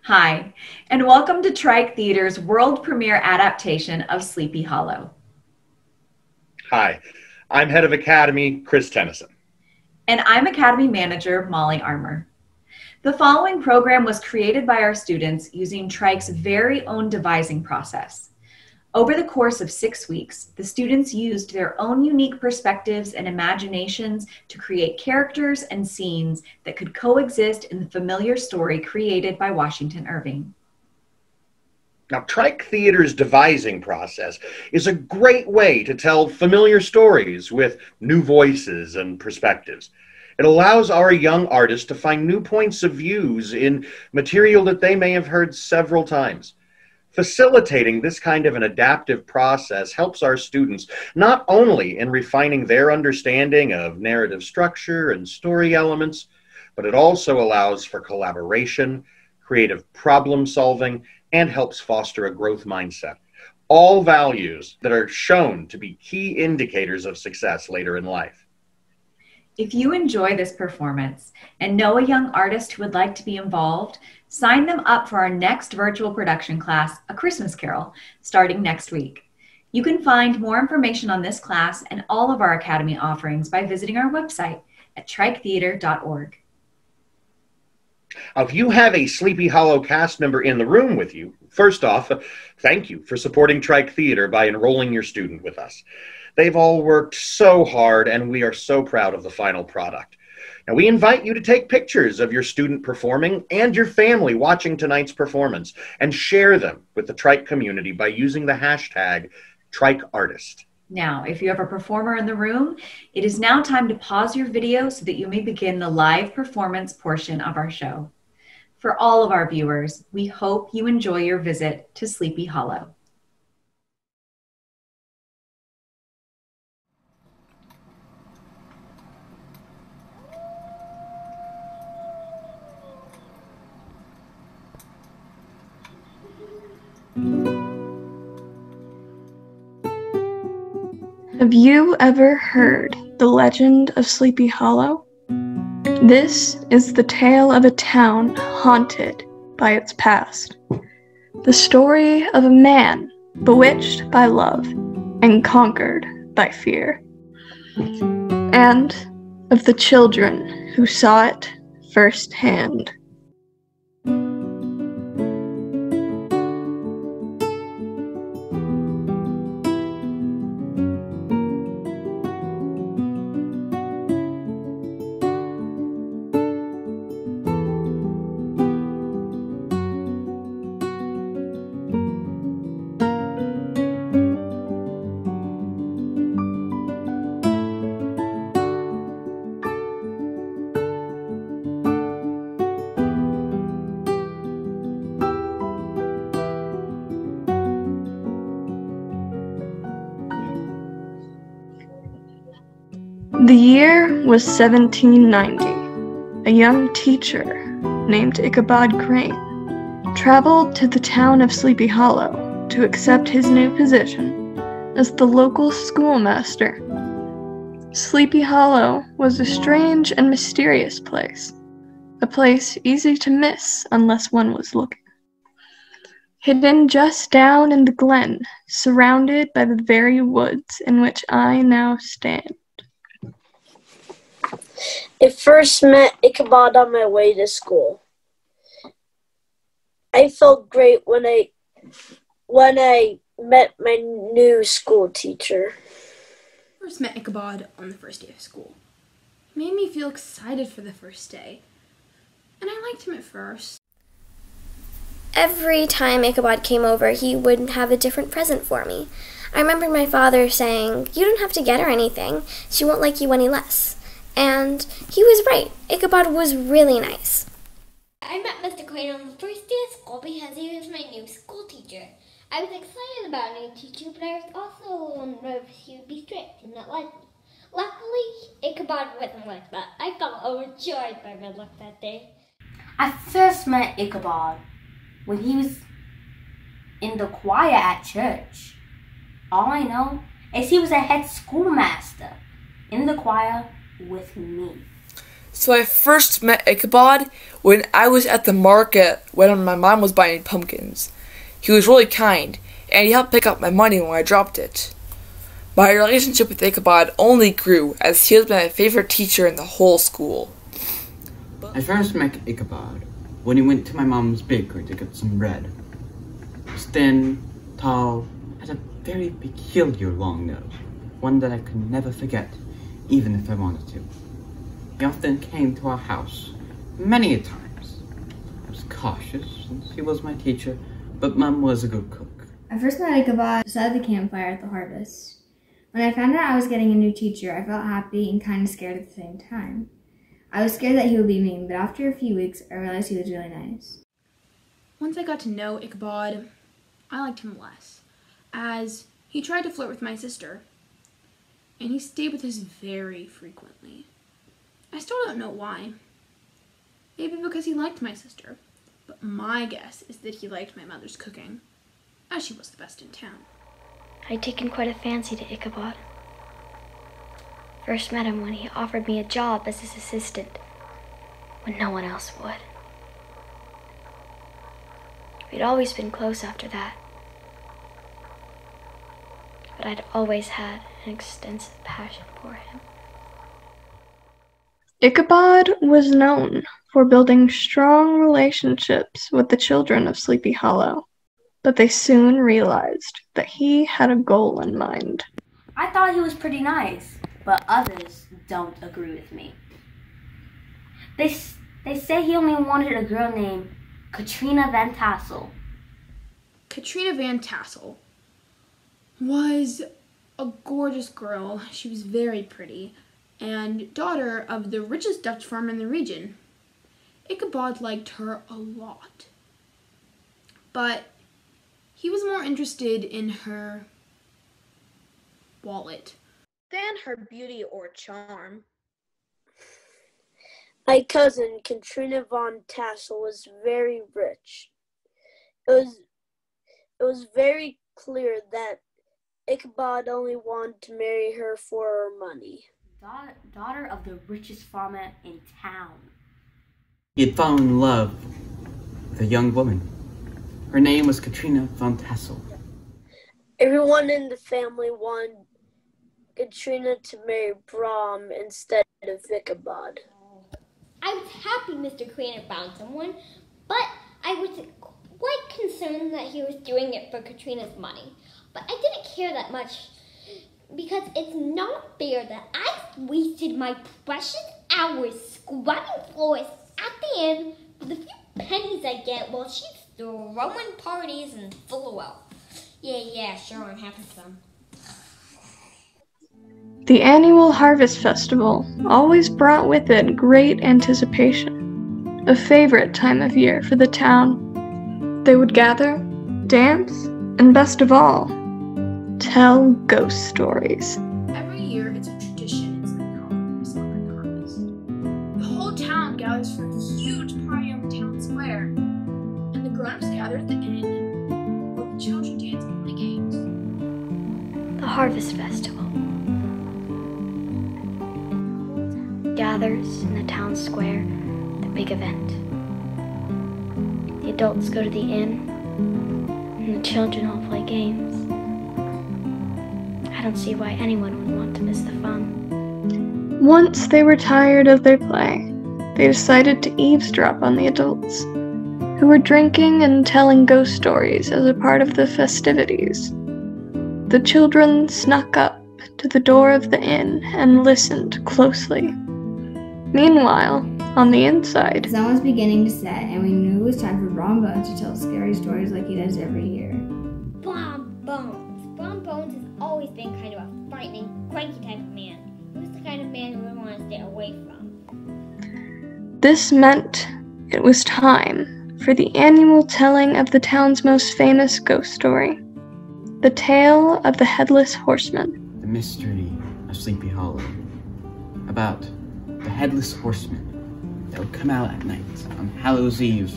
Hi, and welcome to Trike Theatre's world premiere adaptation of Sleepy Hollow. Hi, I'm head of Academy, Chris Tennyson. And I'm Academy Manager, Molly Armour. The following program was created by our students using Trike's very own devising process. Over the course of 6 weeks, the students used their own unique perspectives and imaginations to create characters and scenes that could coexist in the familiar story created by Washington Irving. Now, Trike Theatre's devising process is a great way to tell familiar stories with new voices and perspectives. It allows our young artists to find new points of views in material that they may have heard several times. Facilitating this kind of an adaptive process helps our students not only in refining their understanding of narrative structure and story elements, but it also allows for collaboration, creative problem solving, and helps foster a growth mindset. All values that are shown to be key indicators of success later in life. If you enjoy this performance and know a young artist who would like to be involved, sign them up for our next virtual production class, A Christmas Carol, starting next week. You can find more information on this class and all of our Academy offerings by visiting our website at triketheatre.org. If you have a Sleepy Hollow cast member in the room with you, first off, thank you for supporting Trike Theatre by enrolling your student with us. They've all worked so hard, and we are so proud of the final product. Now, we invite you to take pictures of your student performing and your family watching tonight's performance and share them with the Trike community by using the hashtag TrikeArtist. Now, if you have a performer in the room, it is now time to pause your video so that you may begin the live performance portion of our show. For all of our viewers, we hope you enjoy your visit to Sleepy Hollow. Have you ever heard the legend of Sleepy Hollow? This is the tale of a town haunted by its past. The story of a man bewitched by love and conquered by fear. And of the children who saw it firsthand. The year was 1790. A young teacher named Ichabod Crane traveled to the town of Sleepy Hollow to accept his new position as the local schoolmaster. Sleepy Hollow was a strange and mysterious place, a place easy to miss unless one was looking. Hidden just down in the glen, surrounded by the very woods in which I now stand. I first met Ichabod on my way to school. I felt great when I met my new school teacher. I first met Ichabod on the first day of school. He made me feel excited for the first day, and I liked him at first. Every time Ichabod came over, he would have a different present for me. I remember my father saying, "You don't have to get her anything. She won't like you any less." And he was right. Ichabod was really nice. I met Mr. Crane on the first day of school because he was my new school teacher. I was excited about a new teacher, but I was also a little nervous he would be strict and not like me. Luckily, Ichabod wasn't like that. I felt overjoyed by my luck that day. I first met Ichabod when he was in the choir at church. All I know is he was a head schoolmaster in the choir with me. So I first met Ichabod when I was at the market when my mom was buying pumpkins. He was really kind, and he helped pick up my money when I dropped it. My relationship with Ichabod only grew as he was my favorite teacher in the whole school. I first met Ichabod when he went to my mom's bakery to get some bread. He was thin, tall, had a very peculiar long nose, one that I could never forget, even if I wanted to. He often came to our house, many a times. I was cautious since he was my teacher, but Mom was a good cook. I first met Ichabod beside the campfire at the harvest. When I found out I was getting a new teacher, I felt happy and kind of scared at the same time. I was scared that he would be mean, but after a few weeks, I realized he was really nice. Once I got to know Ichabod, I liked him less, as he tried to flirt with my sister, and he stayed with us very frequently. I still don't know why. Maybe because he liked my sister, but my guess is that he liked my mother's cooking, as she was the best in town. I'd taken quite a fancy to Ichabod. First met him when he offered me a job as his assistant, when no one else would. We'd always been close after that, but I'd always had an extensive passion for him. Ichabod was known for building strong relationships with the children of Sleepy Hollow, but they soon realized that he had a goal in mind. I thought he was pretty nice, but others don't agree with me. They say he only wanted a girl named Katrina Van Tassel. Katrina Van Tassel was a gorgeous girl. She was very pretty, and daughter of the richest Dutch farmer in the region. Ichabod liked her a lot, but he was more interested in her wallet than her beauty or charm. My cousin, Katrina Von Tassel, was very rich. It was very clear that Ichabod only wanted to marry her for her money. Daughter of the richest farmer in town. He had fallen in love with a young woman. Her name was Katrina Von Tassel. Everyone in the family wanted Katrina to marry Brom instead of Ichabod. I was happy Mr. Craner found someone, but I was quite concerned that he was doing it for Katrina's money. But I didn't care that much, because it's not fair that I wasted my precious hours scrubbing floors at the inn for the few pennies I get while she's throwing parties and LOL. Yeah, sure, I'm having some. The annual Harvest Festival always brought with it great anticipation, a favorite time of year for the town. They would gather, dance, and best of all, tell ghost stories. Every year, it's a tradition in Sleepy Hollow to celebrate the harvest. The whole town gathers for a huge party on the town square, and the grown-ups gather at the inn, where the children dance and play games. The Harvest Festival gathers in the town square, the big event. The adults go to the inn, and the children all play games. I don't see why anyone would want to miss the fun. Once they were tired of their play, they decided to eavesdrop on the adults, who were drinking and telling ghost stories as a part of the festivities. The children snuck up to the door of the inn and listened closely. Meanwhile, on the inside, the sun was beginning to set, and we knew it was time for Brom Bones to tell scary stories like he does every year. Brom Bones. Brom Bones has always been kind of a frightening, cranky type of man. He was the kind of man you would want to stay away from. This meant it was time for the annual telling of the town's most famous ghost story, the tale of the Headless Horseman. The mystery of Sleepy Hollow. About the Headless Horseman that would come out at night on Hallows Eve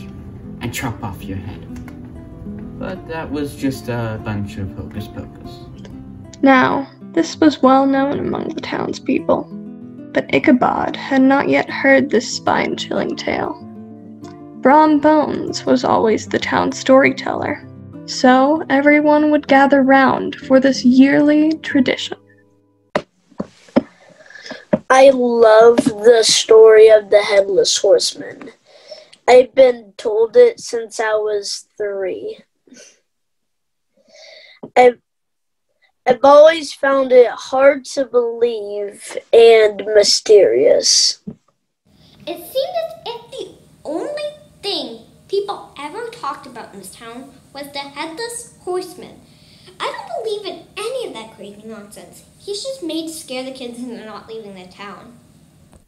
and chop off your head. But that was just a bunch of hocus pocus. Now, this was well known among the townspeople. But Ichabod had not yet heard this spine-chilling tale. Brom Bones was always the town storyteller, so everyone would gather round for this yearly tradition. I love the story of the Headless Horseman. I've been told it since I was 3. I've always found it hard to believe and mysterious. It seemed as if the only thing people ever talked about in this town was the Headless Horseman. I don't believe in any of that crazy nonsense. He's just made to scare the kids into not leaving the town.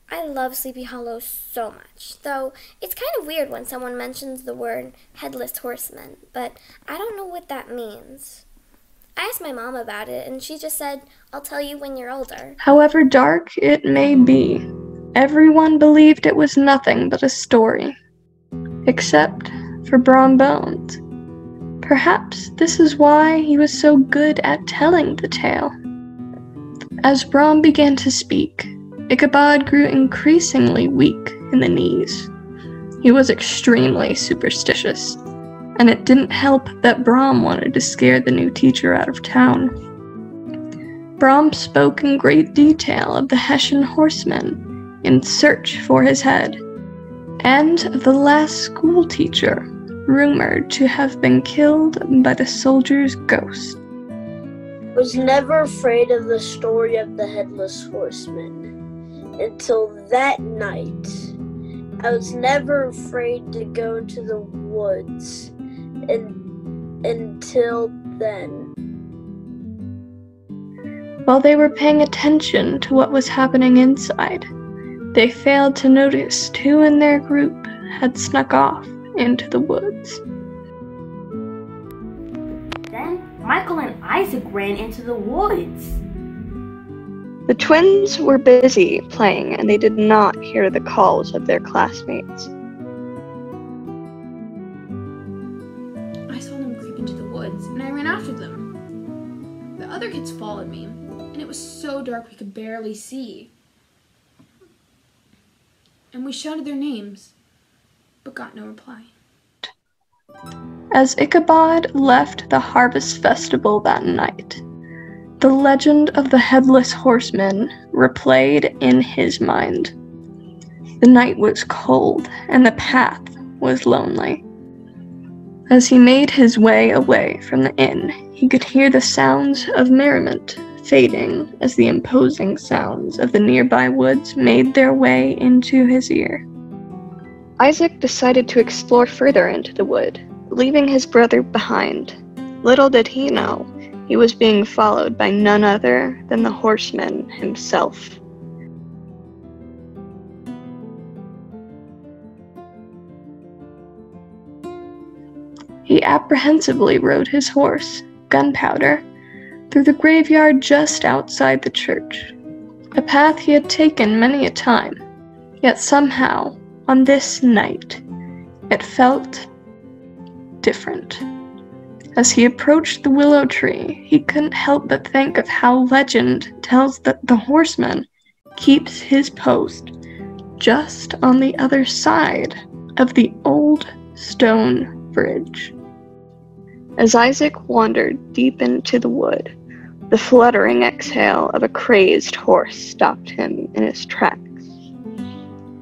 I love Sleepy Hollow so much, though it's kind of weird when someone mentions the word Headless Horseman, but I don't know what that means. I asked my mom about it, and she just said, "I'll tell you when you're older." However dark it may be, everyone believed it was nothing but a story, except for Brom Bones. Perhaps this is why he was so good at telling the tale. As Brom began to speak, Ichabod grew increasingly weak in the knees. He was extremely superstitious, and it didn't help that Brom wanted to scare the new teacher out of town. Brom spoke in great detail of the Hessian horseman in search for his head, and of the last school teacher rumored to have been killed by the soldier's ghost. I was never afraid of the story of the Headless Horseman until that night. I was never afraid to go to the woods until then. While they were paying attention to what was happening inside, they failed to notice 2 in their group had snuck off into the woods. Then Michael and Isaac ran into the woods. The twins were busy playing, and they did not hear the calls of their classmates. I saw them creep into the woods, and I ran after them. The other kids followed me, and it was so dark we could barely see. And we shouted their names, but got no reply. As Ichabod left the harvest festival that night, the legend of the Headless Horseman replayed in his mind. The night was cold, and the path was lonely. As he made his way away from the inn, he could hear the sounds of merriment fading as the imposing sounds of the nearby woods made their way into his ear. Isaac decided to explore further into the wood, leaving his brother behind. Little did he know, he was being followed by none other than the horseman himself. He apprehensively rode his horse, Gunpowder, through the graveyard just outside the church, a path he had taken many a time, yet somehow, on this night, it felt different. As he approached the willow tree, he couldn't help but think of how legend tells that the horseman keeps his post just on the other side of the old stone bridge. As Isaac wandered deep into the wood, the fluttering exhale of a crazed horse stopped him in his tracks.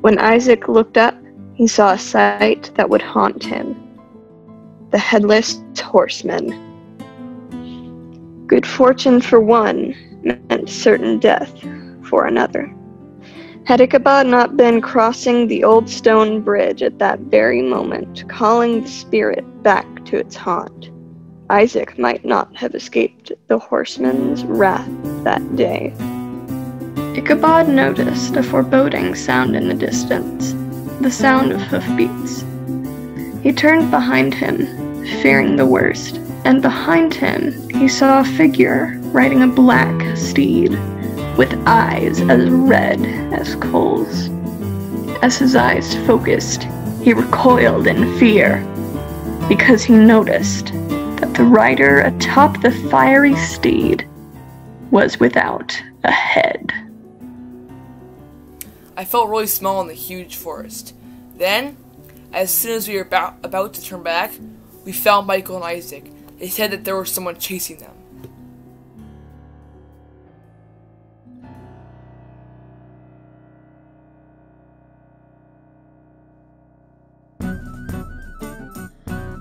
When Isaac looked up, he saw a sight that would haunt him. The Headless Horseman. Good fortune for one meant certain death for another. Had Ichabod not been crossing the old stone bridge at that very moment, calling the spirit back to its haunt, Isaac might not have escaped the horseman's wrath that day. Ichabod noticed a foreboding sound in the distance, the sound of hoofbeats. He turned behind him, fearing the worst, and behind him he saw a figure riding a black steed, with eyes as red as coals. As his eyes focused, he recoiled in fear, because he noticed that the rider atop the fiery steed was without a head. I felt really small in the huge forest. Then, as soon as we were about to turn back, we found Michael and Isaac. They said that there was someone chasing them.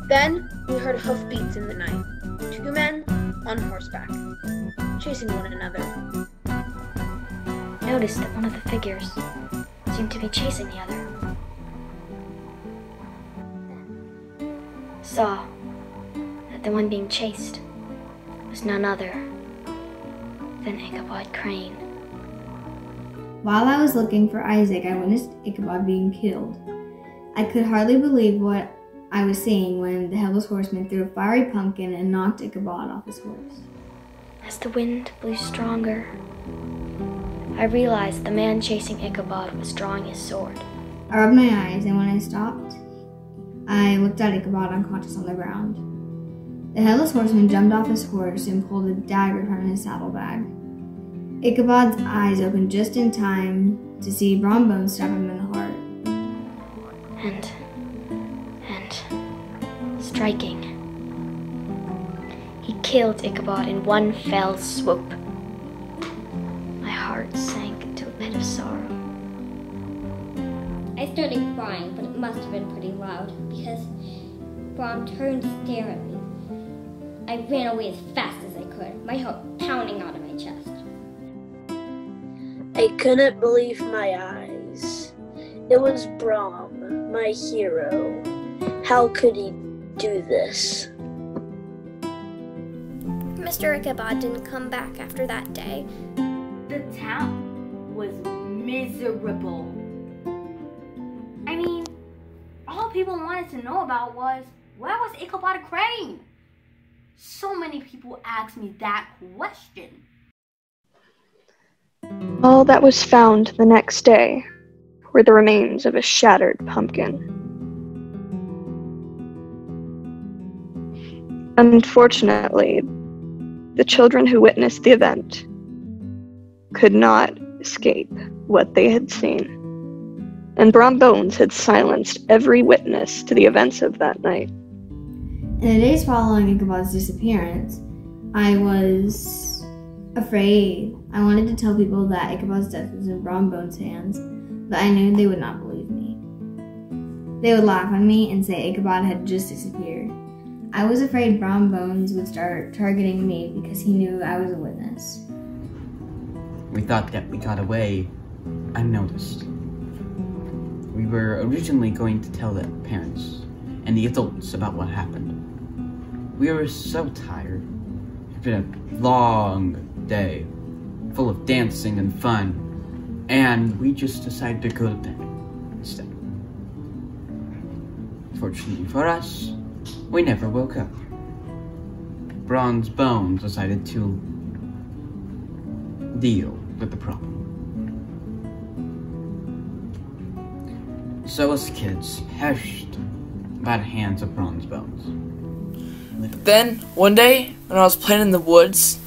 Then we heard hoofbeats in the night. 2 men on horseback, chasing one another. Noticed that one of the figures seemed to be chasing the other. Saw that the one being chased was none other than Ichabod Crane. While I was looking for Isaac, I witnessed Ichabod being killed. I could hardly believe what I was seeing when the Headless Horseman threw a fiery pumpkin and knocked Ichabod off his horse. As the wind blew stronger, I realized the man chasing Ichabod was drawing his sword. I rubbed my eyes, and when I stopped, I looked at Ichabod unconscious on the ground. The Headless Horseman jumped off his horse and pulled a dagger from his saddlebag. Ichabod's eyes opened just in time to see Brom Bones stab him in the heart. And striking, he killed Ichabod in one fell swoop. My heart sank into a pit of sorrow. I started crying, but it must have been pretty loud because Brom turned to stare at me. I ran away as fast as I could, my heart pounding out of my chest. I couldn't believe my eyes. It was Brom, my hero. How could he do this? Mr. Ichabod didn't come back after that day. The town was miserable. I mean, all people wanted to know about was, where was Ichabod Crane? So many people asked me that question. All that was found the next day were the remains of a shattered pumpkin. Unfortunately, the children who witnessed the event could not escape what they had seen, and Brom Bones had silenced every witness to the events of that night. In the days following Ichabod's disappearance, I was afraid. I wanted to tell people that Ichabod's death was in Brom Bones' hands, but I knew they would not believe me. They would laugh at me and say Ichabod had just disappeared. I was afraid Brom Bones would start targeting me because he knew I was a witness. We thought that we got away unnoticed. We were originally going to tell the parents and the adults about what happened. We were so tired. It's been a long day, full of dancing and fun, and we just decided to go to bed instead. Fortunately for us, we never woke up. Brom Bones decided to deal with the problem. So us kids perished by the hands of Brom Bones. Then, one day, when I was playing in the woods,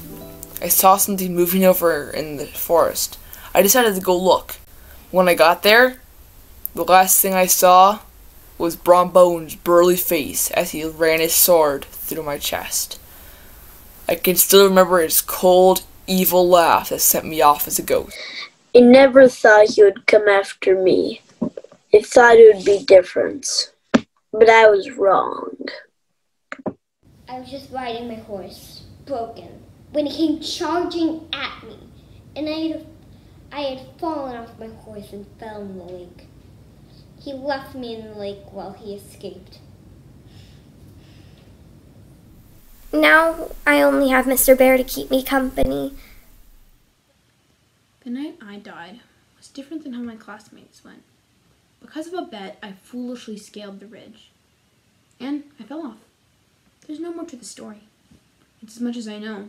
I saw something moving over in the forest. I decided to go look. When I got there, the last thing I saw was Brom Bones' burly face as he ran his sword through my chest. I can still remember his cold, evil laugh that sent me off as a ghost. I never thought he would come after me. I thought it would be different, but I was wrong. I was just riding my horse, broken, when he came charging at me, and I had fallen off my horse and fell in the lake. He left me in the lake while he escaped. Now I only have Mr. Bear to keep me company. The night I died was different than how my classmates went. Because of a bet, I foolishly scaled the ridge. And I fell off. There's no more to the story. It's as much as I know.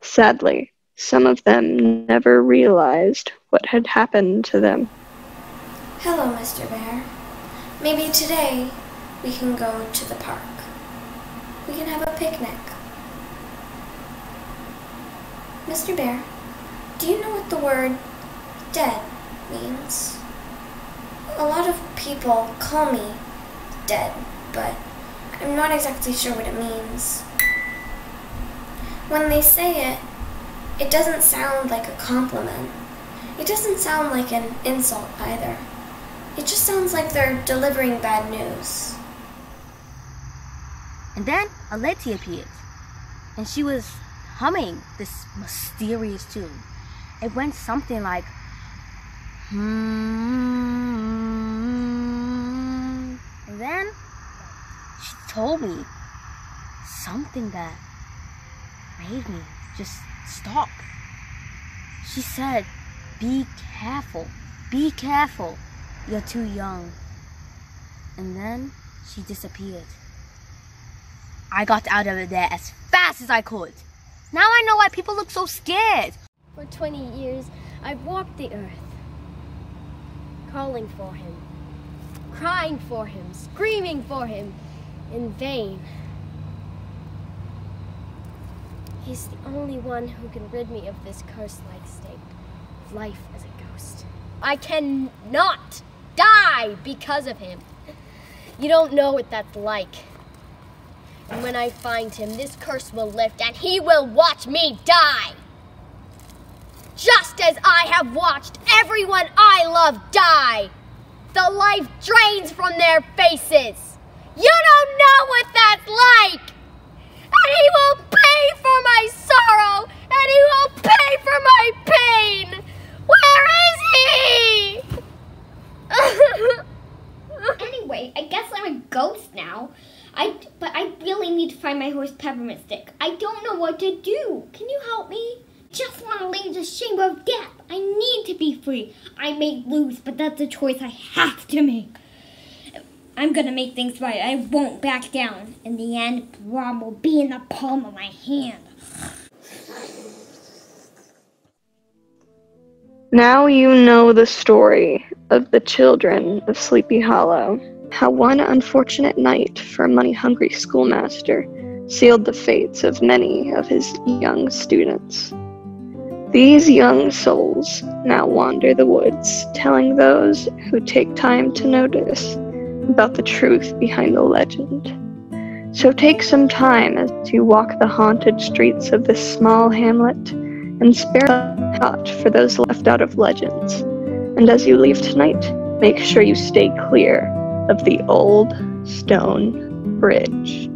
Sadly, some of them never realized what had happened to them. Hello, Mr. Bear. Maybe today we can go to the park. We can have a picnic. Mr. Bear, do you know what the word dead means. A lot of people call me dead, but I'm not exactly sure what it means. When they say it, it doesn't sound like a compliment. It doesn't sound like an insult either. It just sounds like they're delivering bad news. And then a lady appeared, and she was humming this mysterious tune. It went something like, And then she told me something that made me just stop. She said, be careful, you're too young. And then she disappeared. I got out of there as fast as I could. Now I know why people look so scared. For 20 years, I've walked the earth, calling for him, crying for him, screaming for him, in vain. He's the only one who can rid me of this curse-like state of life as a ghost. I cannot die because of him. You don't know what that's like. And when I find him, this curse will lift and he will watch me die. Just as I have watched everyone I love die. The life drains from their faces. You don't know what that's like. And he will pay for my sorrow. And he will pay for my pain. Where is he? Anyway, I guess I'm a ghost now. But I really need to find my horse Peppermint Stick. I don't know what to do. Can you help me? Just want to leave the chamber of death. I need to be free. I may lose, but that's a choice I have to make. I'm gonna make things right. I won't back down. In the end, Brom will be in the palm of my hand. Now you know the story of the children of Sleepy Hollow. How one unfortunate night for a money-hungry schoolmaster sealed the fates of many of his young students. These young souls now wander the woods, telling those who take time to notice about the truth behind the legend. So take some time as you walk the haunted streets of this small hamlet and spare a thought for those left out of legends. And as you leave tonight, make sure you stay clear of the old stone bridge.